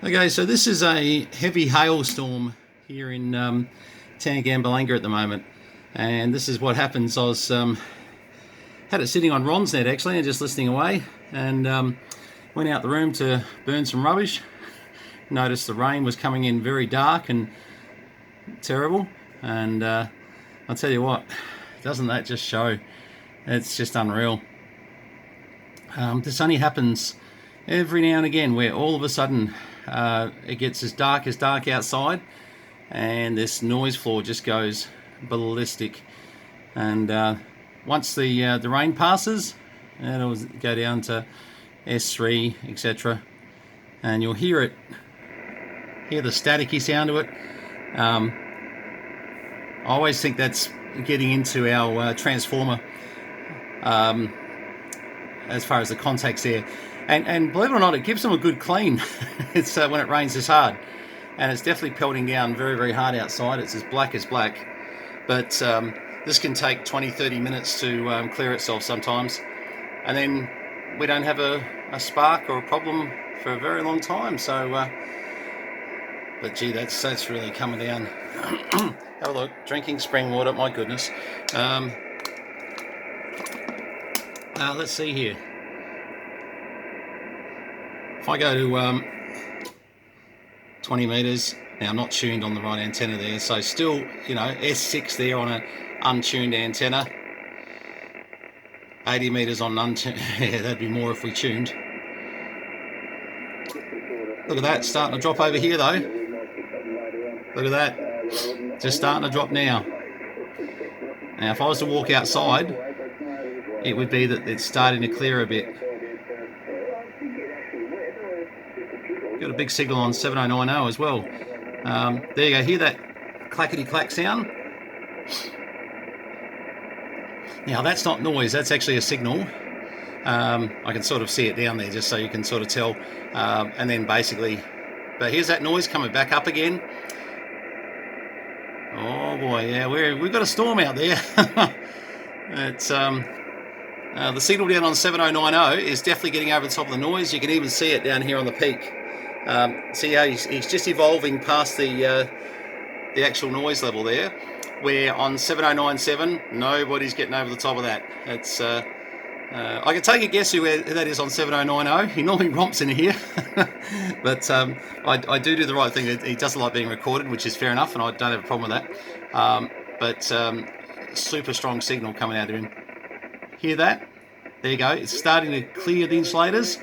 Okay, so this is a heavy hailstorm here in Tangambalanga at the moment, and this is what happens. I was had it sitting on Ron's net actually, and just listening away, and went out the room to burn some rubbish. Noticed the rain was coming in very dark and terrible, and I'll tell you what, doesn't that just show? It's just unreal. This only happens every now and again, where all of a sudden it gets as dark outside, and this noise floor just goes ballistic. And once the rain passes, it'll go down to S3, etc., and you'll hear the staticky sound of it. I always think that's getting into our transformer, as far as the contacts there. And believe it or not, it gives them a good clean. It's when it rains this hard, and it's definitely pelting down very, very hard outside. It's as black as black, but this can take 20-30 minutes to clear itself sometimes, and then we don't have a spark or a problem for a very long time. So but gee, that's really coming down. Have a look, drinking spring water, my goodness. Let's see here. If I go to 20 metres, now I'm not tuned on the right antenna there, so still, S6 there on an untuned antenna. 80 metres on untuned, yeah, that'd be more if we tuned. Look at that, starting to drop over here though. Look at that, just starting to drop now. Now if I was to walk outside, it would be that it's starting to clear a bit. Got a big signal on 7090 as well. There you go, hear that clackety clack sound? Now that's not noise, that's actually a signal. I can sort of see it down there just so you can sort of tell. And then basically, but here's that noise coming back up again. Oh boy, yeah, we've got a storm out there. It's the signal down on 7090 is definitely getting over the top of the noise. You can even see it down here on the peak. See how he's just evolving past the actual noise level there, where on 7097 nobody's getting over the top of that. It's I can take a guess who that is on 7090. He normally romps in here. But I do the right thing. He doesn't like being recorded, which is fair enough, and I don't have a problem with that. But super strong signal coming out of him. Hear that? There you go. It's starting to clear the insulators.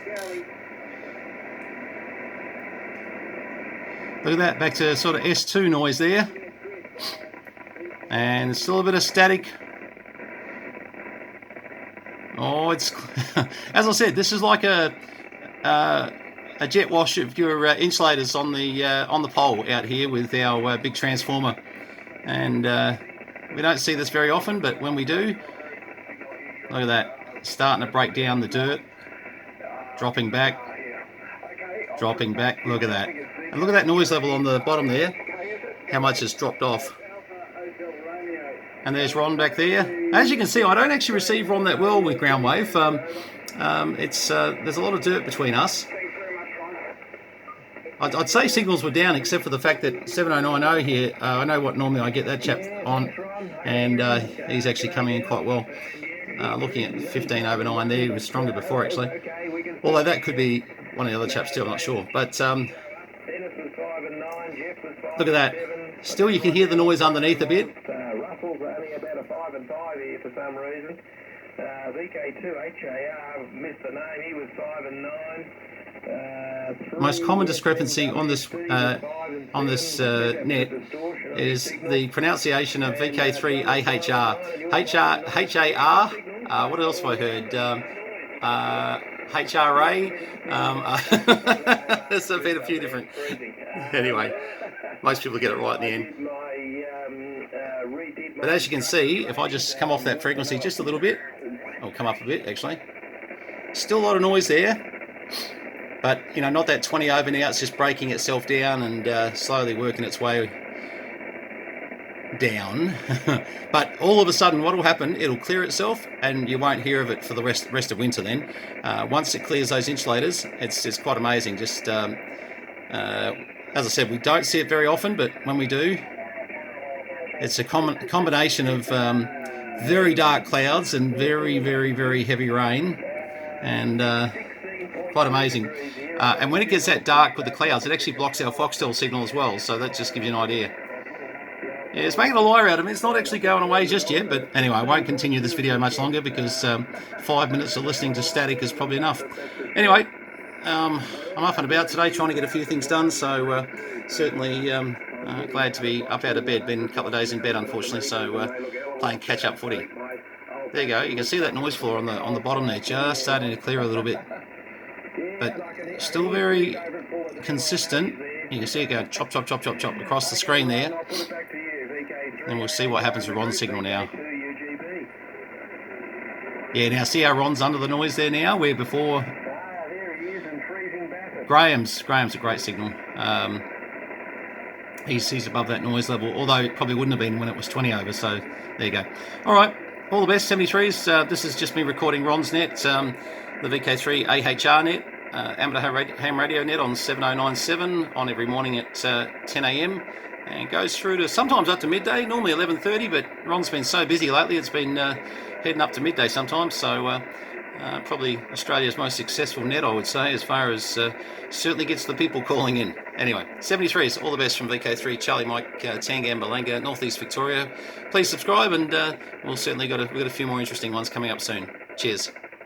Look at that, back to sort of S2 noise there. And still a bit of static. Oh, it's as I said, this is like a jet wash of your insulators on the pole out here with our big transformer. And we don't see this very often, but when we do, look at that, starting to break down the dirt, dropping back, look at that. And look at that noise level on the bottom there, how much it's dropped off. And there's Ron back there. As you can see, I don't actually receive Ron that well with Groundwave. There's a lot of dirt between us. I'd say signals were down, except for the fact that 7090 here, I know what normally I get that chap on, and he's actually coming in quite well. Looking at 15/9 there, he was stronger before actually. Although that could be one of the other chaps too, I'm not sure. But look at that. Still you can hear the noise underneath a bit. Russell's only about a 5 and 5 here for some reason. VK2 HAR missed the name, he was 5 and 9. Most common discrepancy on this net is the pronunciation of VK3 AHR. HAR. What else have I heard? HRA. There's been a few different. Anyway, most people get it right in the end. But as you can see, if I just come off that frequency just a little bit, I'll come up a bit actually. Still a lot of noise there. But, not that 20 over now, it's just breaking itself down and slowly working its way down. But all of a sudden, what will happen, it'll clear itself and you won't hear of it for the rest of winter then. Once it clears those insulators, it's quite amazing. Just As I said, we don't see it very often, but when we do, it's a combination of very dark clouds and very, very, very heavy rain, and quite amazing. And when it gets that dark with the clouds, it actually blocks our Foxtel signal as well, so that just gives you an idea. Yeah, it's making a liar out of me. It's not actually going away just yet, but anyway, I won't continue this video much longer because 5 minutes of listening to static is probably enough. Anyway, I'm up and about today trying to get a few things done, so certainly glad to be up out of bed. Been a couple of days in bed, unfortunately, so playing catch-up footy. There you go. You can see that noise floor on the bottom there, just starting to clear a little bit, but still very consistent. You can see it go chop, chop, chop, chop, chop across the screen there. And we'll see what happens with Ron's signal now. Yeah, now see how Ron's under the noise there now, where before Graham's a great signal. He's above that noise level, although it probably wouldn't have been when it was 20 over, so there you go. All right, all the best, 73s. This is just me recording Ron's net, the VK3 AHR net, amateur ham radio net on 7097 on every morning at 10 a.m. and goes through to sometimes up to midday, normally 11:30, but Ron's been so busy lately it's been heading up to midday sometimes, so probably Australia's most successful net, I would say, as far as certainly gets the people calling in. Anyway, 73s, all the best from VK3 Charlie Mike Tangambalanga, Northeast Victoria. Please subscribe, and we've got a few more interesting ones coming up soon. Cheers.